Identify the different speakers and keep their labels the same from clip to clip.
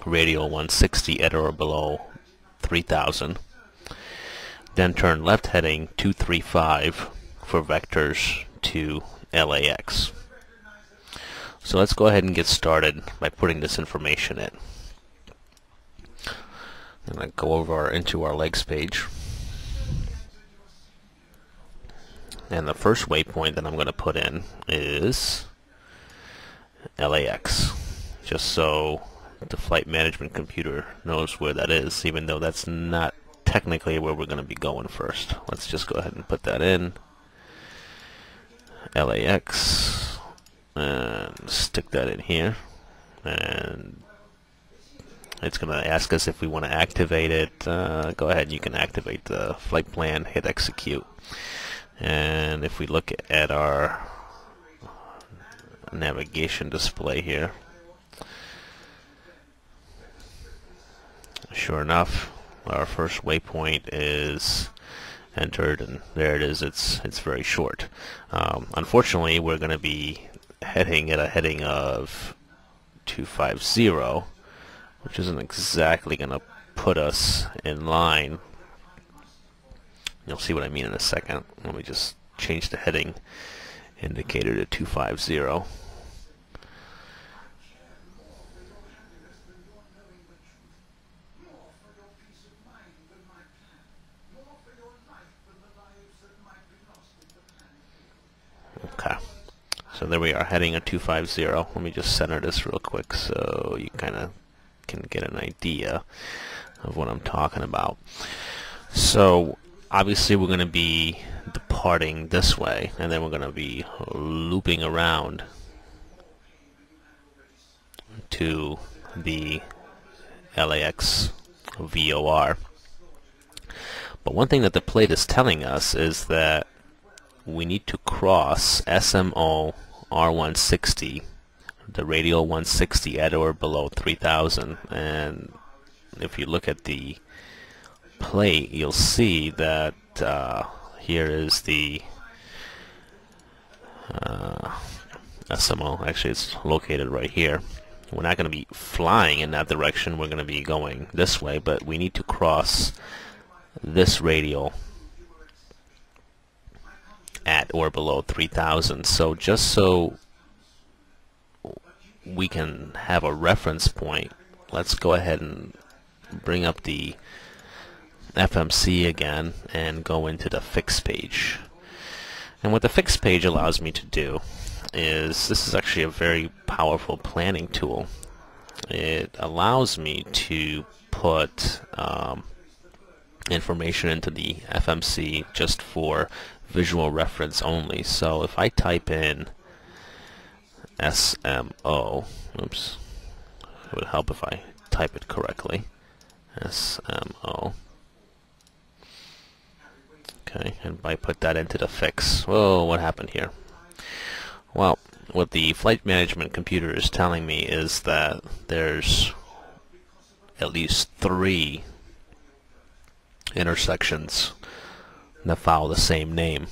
Speaker 1: radial 160 at or below 3000. Then turn left heading 235 for vectors to LAX. So let's go ahead and get started by putting this information in. I'm going to go over into our legs page. And the first waypoint that I'm going to put in is LAX, just so the flight management computer knows where that is, even though that's not technically where we're going to be going first. Let's just go ahead and put that in. LAX, and stick that in here, and it's going to ask us if we want to activate it. Go ahead, you can activate the flight plan, hit execute. And if we look at our navigation display here, sure enough, our first waypoint is entered, and there it is. It's very short. Unfortunately, we're going to be heading at a heading of 250, which isn't exactly going to put us in line. You'll see what I mean in a second. Let me just change the heading indicator to 250. Okay, so there we are, heading at 250. Let me just center this real quick so you kind of can get an idea of what I'm talking about. So obviously we're going to be departing this way, and then we're going to be looping around to the LAX VOR. But one thing that the plate is telling us is that we need to cross SMO R160, the radial 160 at or below 3000. And if you look at the plate, you'll see that here is the SMO. Actually, it's located right here. We're not going to be flying in that direction. We're going to be going this way, but we need to cross this radial at or below 3000. So just so we can have a reference point, let's go ahead and bring up the FMC again and go into the fix page. And what the fix page allows me to do is, this is actually a very powerful planning tool. It allows me to put information into the FMC just for visual reference only. So if I type in SMO, oops, it would help if I type it correctly, SMO. Okay, and if I put that into the fix, whoa, what happened here? Well, what the flight management computer is telling me is that there's at least 3 intersections that follow the same name.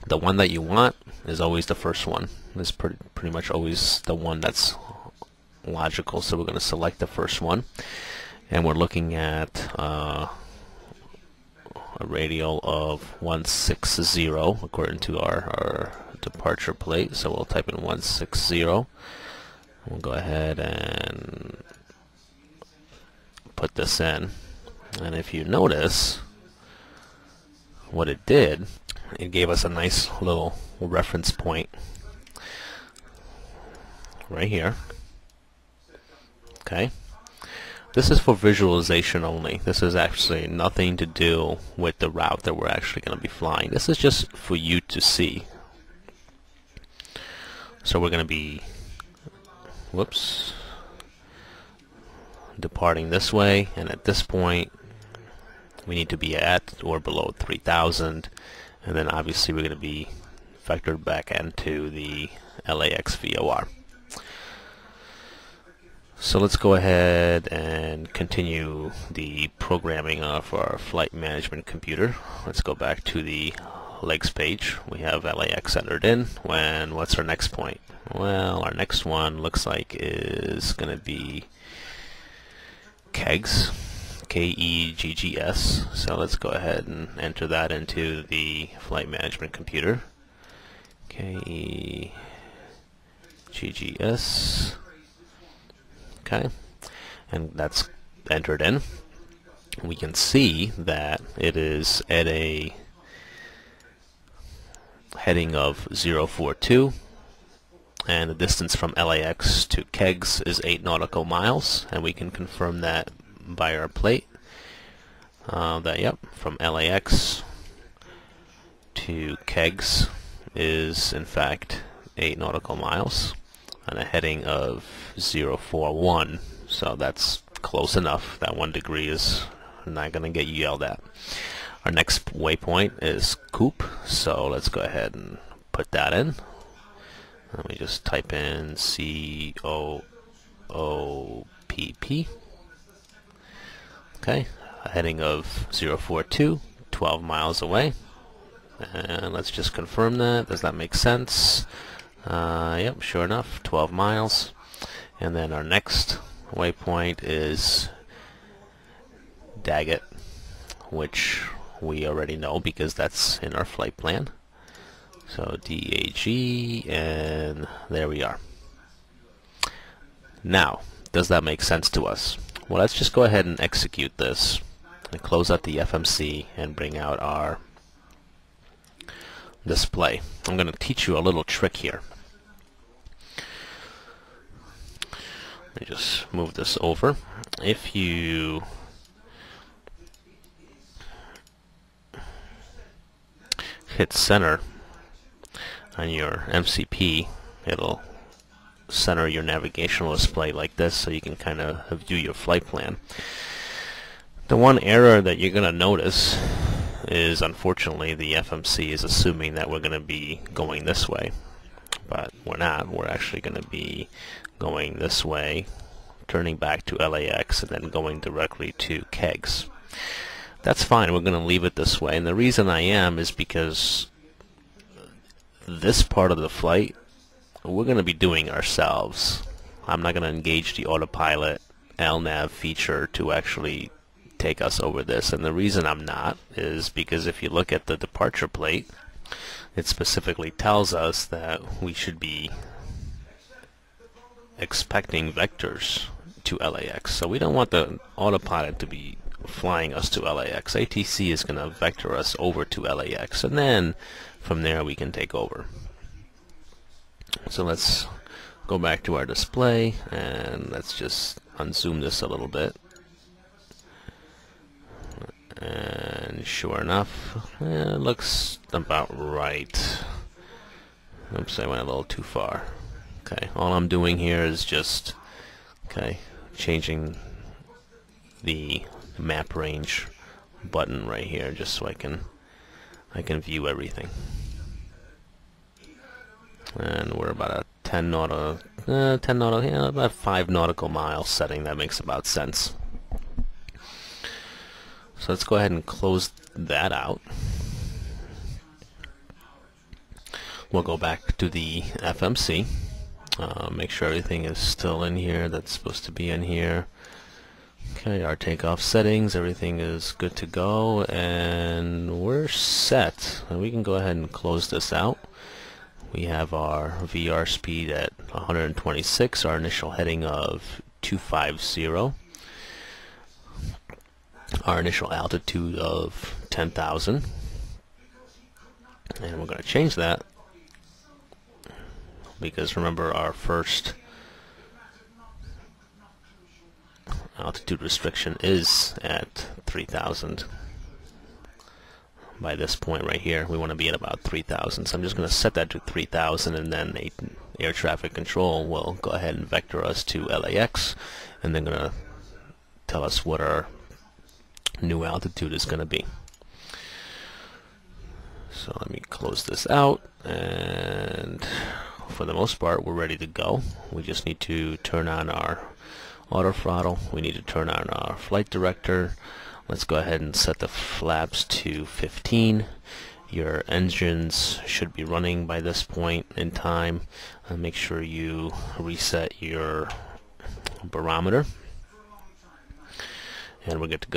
Speaker 1: The one that you want is always the first one. It's pretty much always the one that's logical, so we're going to select the first one, and we're looking at a radial of 160 according to our departure plate. So we'll type in 160. We'll go ahead and put this in, and if you notice what it did, it gave us a nice little reference point right here. Okay, this is for visualization only. This is actually nothing to do with the route that we're actually going to be flying. This is just for you to see. So we're going to be, whoops, departing this way, and at this point we need to be at or below 3000, and then obviously we're going to be vectored back into the LAX VOR. So let's go ahead and continue the programming of our flight management computer. Let's go back to the legs page. We have LAX entered in. What's our next point? Well, our next one looks like is going to be kegs, KEGGS. So let's go ahead and enter that into the flight management computer. KEGGS. Okay, and that's entered in. We can see that it is at a heading of 042, and the distance from LAX to kegs is 8 nautical miles, and we can confirm that by our plate. Yep, from LAX to kegs is in fact 8 nautical miles on a heading of 041, so that's close enough. That 1 degree is not going to get you yelled at. Our next waypoint is Coop, so let's go ahead and put that in. Let me just type in COOPP. Okay, a heading of 042, 12 miles away. And let's just confirm that. Does that make sense? Yep, sure enough, 12 miles. And then our next waypoint is Daggett, which we already know because that's in our flight plan. So DAG, and there we are. Now, does that make sense to us? Well, let's just go ahead and execute this and close out the FMC and bring out our display. I'm going to teach you a little trick here. Let me just move this over. If you hit center on your MCP, it'll center your navigational display like this, so you can kind of view your flight plan. The one error that you're going to notice is, unfortunately, the FMC is assuming that we're going to be going this way, but we're not. We're actually going to be going this way, turning back to LAX, and then going directly to kegs. That's fine. We're going to leave it this way, and the reason I am is because this part of the flight we're going to be doing ourselves. I'm not going to engage the autopilot LNAV feature to actually take us over this, and the reason I'm not is because if you look at the departure plate, it specifically tells us that we should be expecting vectors to LAX. So we don't want the autopilot to be flying us to LAX. ATC is going to vector us over to LAX, and then from there we can take over. So let's go back to our display, and let's just unzoom this a little bit. And sure enough, it looks about right. Oops, I went a little too far. Okay, all I'm doing here is just changing the map range button right here, just so I can view everything. And we're about a 10 nautical, about 5 nautical miles setting. That makes about sense. So let's go ahead and close that out. We'll go back to the FMC. Make sure everything is still in here that's supposed to be in here. Okay, our takeoff settings, everything is good to go, and we're set. And we can go ahead and close this out. We have our VR speed at 126, our initial heading of 250, our initial altitude of 10,000, and we're going to change that because remember our first altitude restriction is at 3,000. By this point right here, we want to be at about 3,000. So I'm just going to set that to 3,000, and then air traffic control will go ahead and vector us to LAX, and they're going to tell us what our new altitude is going to be. So let me close this out, and for the most part we're ready to go. We just need to turn on our auto throttle. We need to turn on our flight director. Let's go ahead and set the flaps to 15. Your engines should be running by this point in time. Make sure you reset your barometer, and we're good to go.